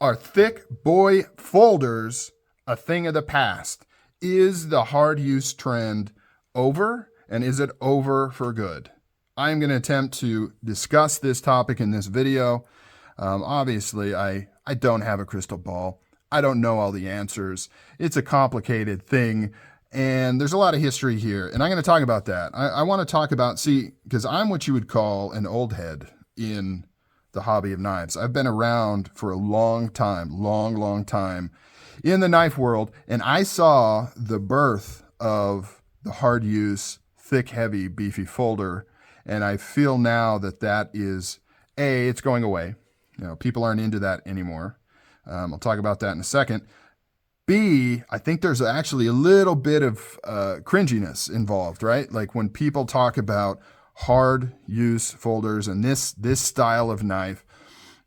Are thick boy folders a thing of the past? Is the hard use trend over, and is it over for good? I'm going to attempt to discuss this topic in this video. Obviously, I don't have a crystal ball. I don't know all the answers. It's a complicated thing, and there's a lot of history here, and I'm going to talk about that. I want to talk about, because I'm what you would call an old head in the hobby of knives. I've been around for a long time, long time in the knife world, and I saw the birth of the hard use, thick, heavy, beefy folder, and I feel now that is, A, it's going away. You know, people aren't into that anymore. I'll talk about that in a second. B, I think there's actually a little bit of cringiness involved, right? Like when people talk about hard use folders and this style of knife,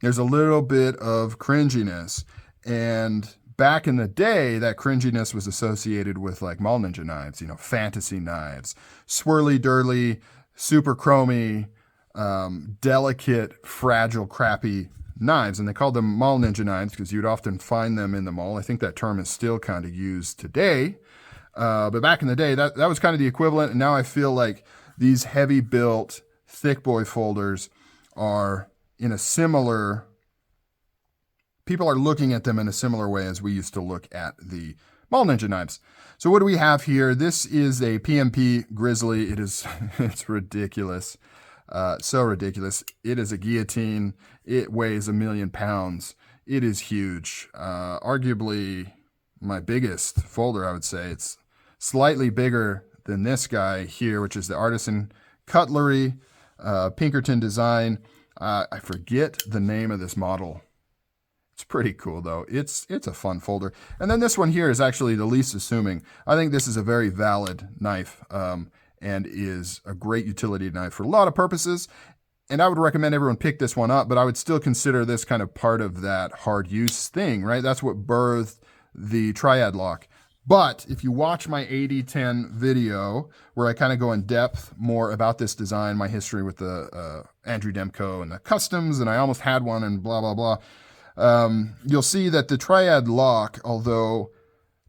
there's a little bit of cringiness. And back in the day, that cringiness was associated with like Mall Ninja knives, you know, fantasy knives, swirly, dirly, super chromy, delicate, fragile, crappy knives. And they called them Mall Ninja knives because you'd often find them in the mall. I think that term is still kind of used today. But back in the day, that was kind of the equivalent. And now I feel like these heavy built, thick boy folders are in a similar, people are looking at them in a similar way as we used to look at the Mall Ninja knives. So what do we have here? This is a PMP Grizzly. It's ridiculous. So ridiculous. It is a guillotine. It weighs 1,000,000 pounds. It is huge. Arguably my biggest folder, I would say. It's slightly bigger than this guy here, which is the Artisan Cutlery, Pinkerton design. I forget the name of this model. It's pretty cool though. It's a fun folder. And then this one here is actually the least assuming. I think this is a very valid knife and is a great utility knife for a lot of purposes. And I would recommend everyone pick this one up, but I would still consider this kind of part of that hard use thing, right? That's what birthed the triad lock. But if you watch my 80-10 video where I kind of go in depth more about this design, my history with the Andrew Demko and the customs, and I almost had one and blah, blah, blah, you'll see that the triad lock, although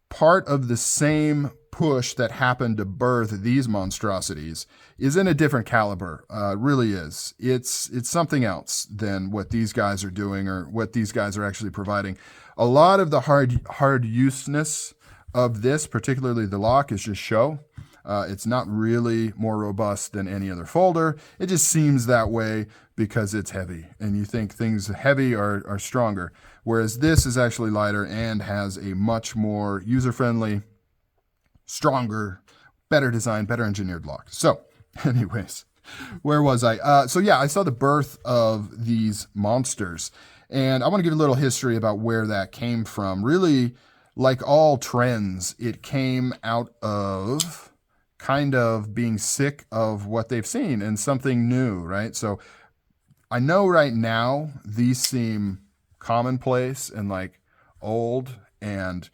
part of the same push that happened to birth these monstrosities, is in a different caliber. Really is. It's something else than what these guys are doing or what these guys are actually providing. A lot of the hard useness of this, particularly the lock, is just show. It's not really more robust than any other folder. It just seems that way because it's heavy, and you think things heavy are stronger, whereas this is actually lighter and has a much more user-friendly, stronger, better designed, better engineered lock. So anyways, where was I? So yeah, I saw the birth of these monsters, and I want to give a little history about where that came from. Really, like all trends, it came out of kind of being sick of what they've seen and something new, right? So I know right now these seem commonplace and like old and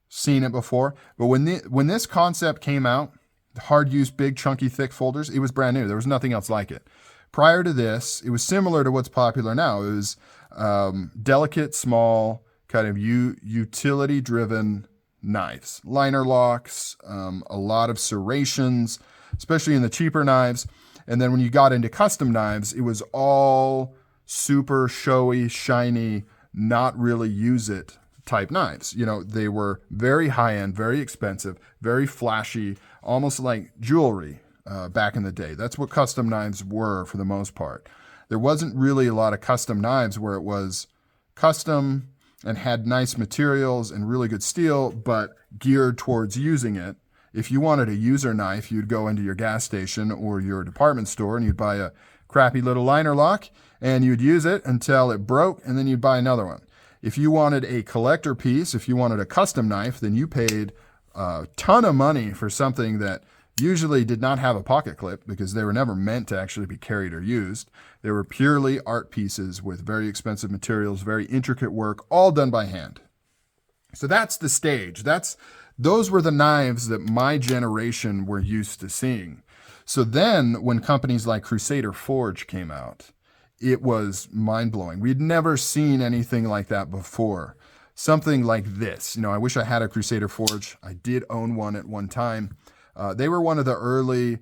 seen it before, but when this concept came out, hard use, big, chunky, thick folders, it was brand new. There was nothing else like it. Prior to this, it was similar to what's popular now. It was delicate, small, kind of utility-driven knives, liner locks, a lot of serrations, especially in the cheaper knives. And then when you got into custom knives, it was all super showy, shiny, not really use it type knives. You know, they were very high-end, very expensive, very flashy, almost like jewelry back in the day. That's what custom knives were for the most part. There wasn't really a lot of custom knives where it was custom and had nice materials and really good steel, but geared towards using it. If you wanted a user knife, you'd go into your gas station or your department store and you'd buy a crappy little liner lock and you'd use it until it broke, and then you'd buy another one. If you wanted a collector piece, if you wanted a custom knife, then you paid a ton of money for something that usually did not have a pocket clip because they were never meant to actually be carried or used. They were purely art pieces with very expensive materials, very intricate work, all done by hand. So that's the stage. Those were the knives that my generation were used to seeing. So then when companies like Crusader Forge came out, it was mind-blowing. We'd never seen anything like that before. Something like this. I wish I had a Crusader Forge. I did own one at one time. They were one of the early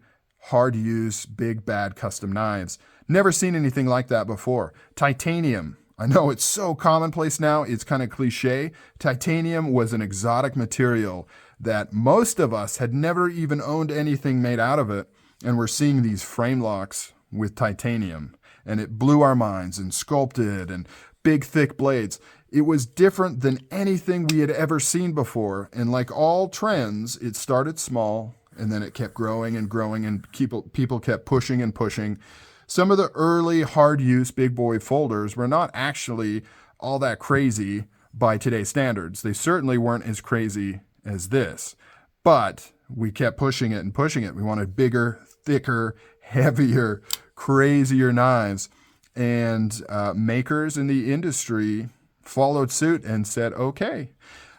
hard-use, big, bad custom knives. Never seen anything like that before. Titanium. I know it's so commonplace now, it's kind of cliche. Titanium was an exotic material that most of us had never even owned anything made out of it, and we're seeing these frame locks with titanium, and it blew our minds, and sculpted, and big, thick blades. It was different than anything we had ever seen before, and like all trends, it started small, and then it kept growing and growing, and people kept pushing and pushing. Some of the early hard-use big boy folders were not actually all that crazy by today's standards. They certainly weren't as crazy as this, but we kept pushing it and pushing it. We wanted bigger, thicker, heavier, crazier knives, and makers in the industry followed suit and said, okay.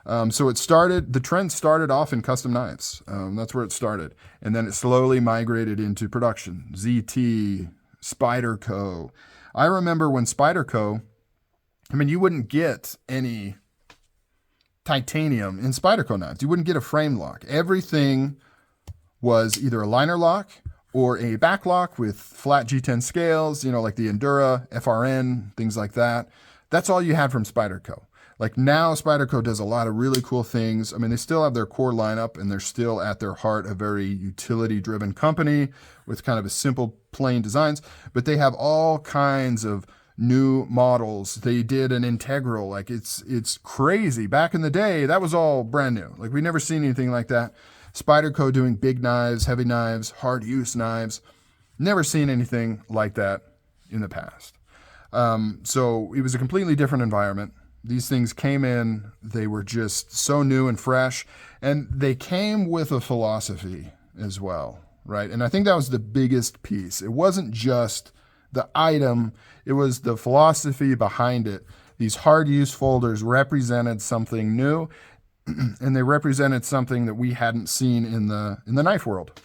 So the trend started off in custom knives. That's where it started. And then it slowly migrated into production. ZT, Spyderco. I remember when Spyderco, you wouldn't get any titanium in Spyderco knives. You wouldn't get a frame lock. Everything was either a liner lock or a back lock with flat G10 scales, like the Endura, FRN, things like that. That's all you had from Spyderco. Like now, Spyderco does a lot of really cool things. They still have their core lineup, and they're still at their heart a very utility-driven company with kind of a simple, plain designs, but they have all kinds of new models. They did an integral, like it's crazy. Back in the day, that was all brand new. Like we never seen anything like that. Spyderco doing big knives, heavy knives, hard use knives. Never seen anything like that in the past. So it was a completely different environment. These things came in, they were just so new and fresh, and they came with a philosophy as well, right? And I think that was the biggest piece. It wasn't just the item, it was the philosophy behind it. These hard-use folders represented something new, and they represented something that we hadn't seen in the knife world.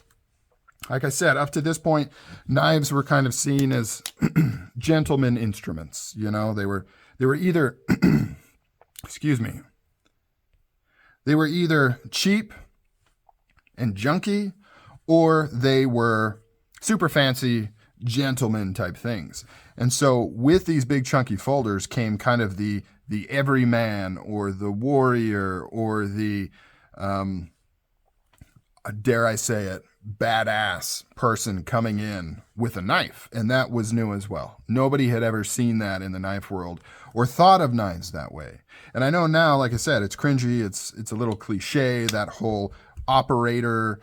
Like I said, up to this point, knives were kind of seen as gentleman instruments. They were either, excuse me, they were either cheap and junky, or they were super fancy gentleman type things. And so with these big chunky folders came kind of the everyman or the warrior or the, dare I say it, badass person coming in with a knife. And that was new as well. Nobody had ever seen that in the knife world or thought of knives that way. And I know now, like I said, it's cringy. It's a little cliche, that whole operator,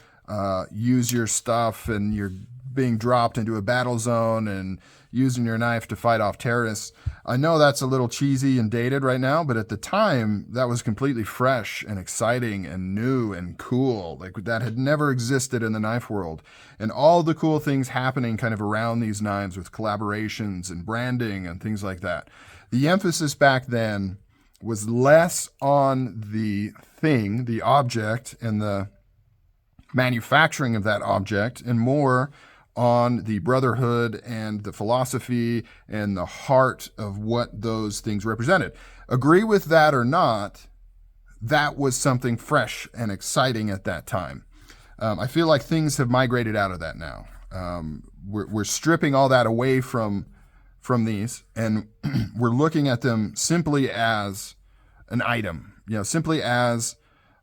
use your stuff and you're being dropped into a battle zone and using your knife to fight off terrorists. I know that's a little cheesy and dated right now, but at the time, that was completely fresh and exciting and new and cool. Like that had never existed in the knife world. And all the cool things happening kind of around these knives with collaborations and branding and things like that. The emphasis back then was less on the thing, the object, and the manufacturing of that object, and more on the brotherhood and the philosophy and the heart of what those things represented. Agree with that or not, that was something fresh and exciting at that time. I feel like things have migrated out of that now. We're stripping all that away from these, and we're looking at them simply as an item, simply as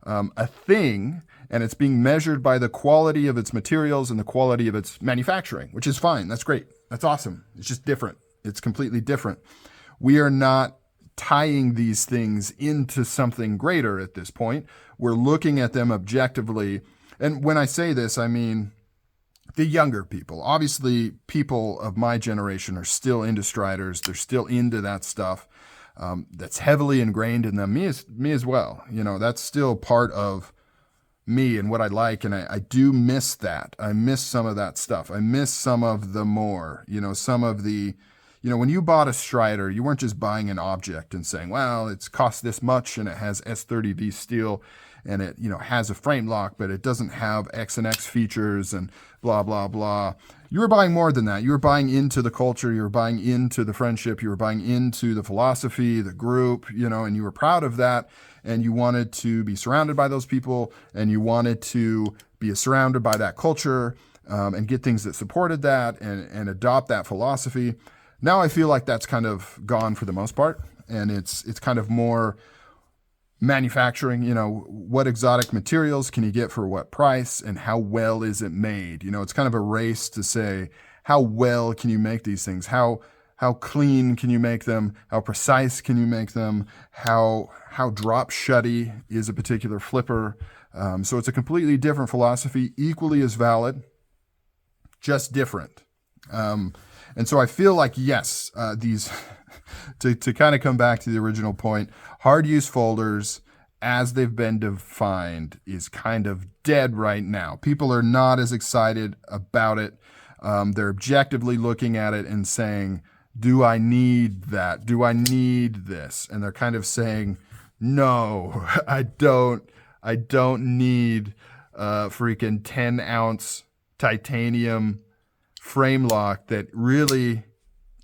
a thing, and it's being measured by the quality of its materials and the quality of its manufacturing, which is fine. That's great. That's awesome. It's just different. It's completely different. We are not tying these things into something greater at this point. We're looking at them objectively. And when I say this, I mean the younger people. Obviously, people of my generation are still into Striders. They're still into that stuff. That's heavily ingrained in them. Me as well. That's still part of me and what I like, and I do miss that. I miss some of that stuff. I miss some of the more, some of the, when you bought a Strider, you weren't just buying an object and saying, well, it's cost this much and it has S30V steel and it, has a frame lock, but it doesn't have X and X features and blah, blah, blah. you were buying more than that. You were buying into the culture, you were buying into the friendship, you were buying into the philosophy, the group, and you were proud of that. And you wanted to be surrounded by those people, and you wanted to be surrounded by that culture, and get things that supported that and adopt that philosophy. Now I feel like that's kind of gone for the most part, and it's kind of more manufacturing, what exotic materials can you get for what price, and how well is it made? It's kind of a race to say, how well can you make these things? How clean can you make them? How precise can you make them? How drop shutty is a particular flipper? So it's a completely different philosophy, equally as valid, just different. And so I feel like, yes, these, to kind of come back to the original point, hard use folders as they've been defined is kind of dead right now. People are not as excited about it. They're objectively looking at it and saying, do I need that? Do I need this? And they're kind of saying, no, I don't need a freaking 10-ounce titanium frame lock that really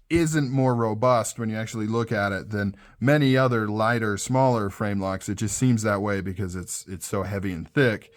isn't more robust when you actually look at it than many other lighter, smaller frame locks. It just seems that way because it's so heavy and thick.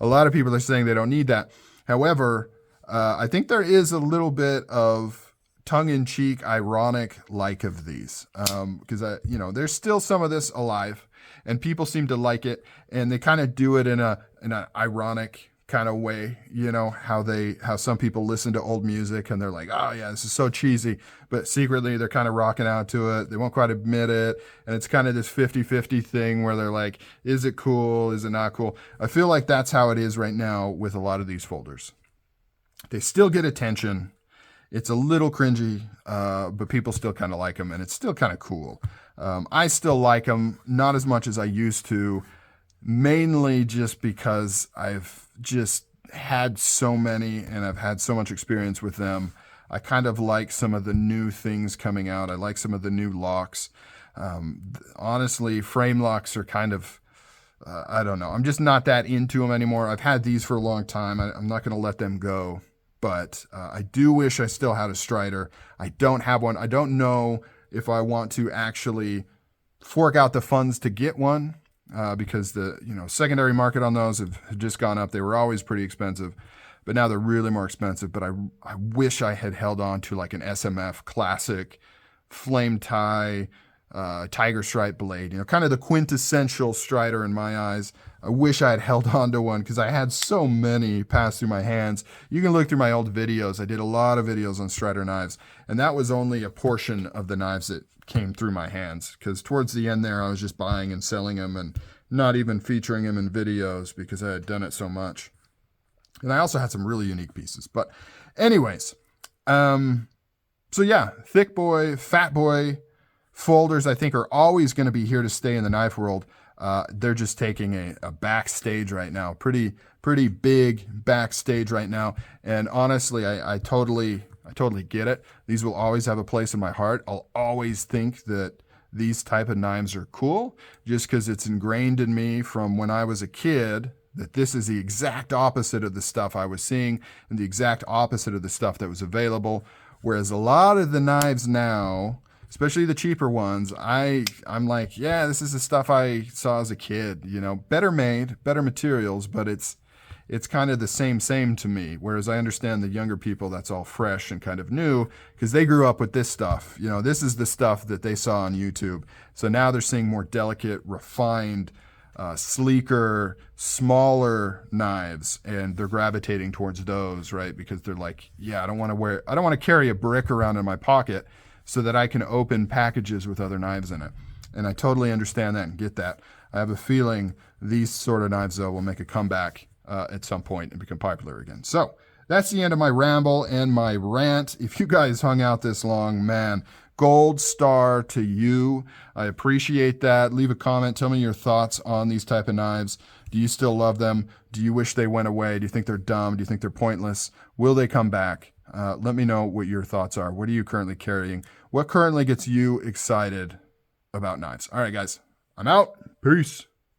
A lot of people are saying they don't need that. However, I think there is a little bit of tongue-in-cheek, ironic like of these, because there's still some of this alive, and people seem to like it, and they kind of do it in an ironic kind of way, how some people listen to old music and they're like, oh yeah, this is so cheesy, but secretly they're kind of rocking out to it. They won't quite admit it, and it's kind of this 50-50 thing where they're like, is it cool, is it not cool? I feel like that's how it is right now with a lot of these folders. They still get attention. It's a little cringy, but people still kind of like them, and it's still kind of cool. I still like them, not as much as I used to, mainly just because I've just had so many and I've had so much experience with them. I kind of like some of the new things coming out. I like some of the new locks. Honestly, frame locks are kind of, I don't know. I'm just not that into them anymore. I've had these for a long time. I'm not going to let them go. But I do wish I still had a Strider. I don't have one. I don't know if I want to actually fork out the funds to get one, because the secondary market on those have just gone up. They were always pretty expensive, but now they're really more expensive. But I wish I had held on to like an SMF classic flame tie tiger stripe blade, kind of the quintessential Strider in my eyes. I wish I had held on to one because I had so many pass through my hands. You can look through my old videos. I did a lot of videos on Strider knives, and that was only a portion of the knives that came through my hands, because towards the end there, I was just buying and selling them and not even featuring them in videos because I had done it so much. And I also had some really unique pieces. But anyways, so yeah, thick boy, fat boy folders, I think, are always going to be here to stay in the knife world. They're just taking a backstage right now, pretty big backstage right now. And honestly, I totally get it. These will always have a place in my heart. I'll always think that these type of knives are cool, just because it's ingrained in me from when I was a kid that this is the exact opposite of the stuff I was seeing and the exact opposite of the stuff that was available. Whereas a lot of the knives now, especially the cheaper ones, I'm like, yeah, this is the stuff I saw as a kid, better made, better materials, but it's kind of the same to me. Whereas I understand the younger people, that's all fresh and kind of new because they grew up with this stuff. This is the stuff that they saw on YouTube. So now they're seeing more delicate, refined, sleeker, smaller knives, and they're gravitating towards those, right? Because they're like, yeah, I don't want to carry a brick around in my pocket so that I can open packages with other knives in it. And I totally understand that and get that. I have a feeling these sort of knives, though, will make a comeback at some point and become popular again. So that's the end of my ramble and my rant. If you guys hung out this long, man, gold star to you. I appreciate that. Leave a comment. Tell me your thoughts on these type of knives. Do you still love them? Do you wish they went away? Do you think they're dumb? Do you think they're pointless? Will they come back? Let me know what your thoughts are. What are you currently carrying? What currently gets you excited about knives? All right, guys, I'm out. Peace.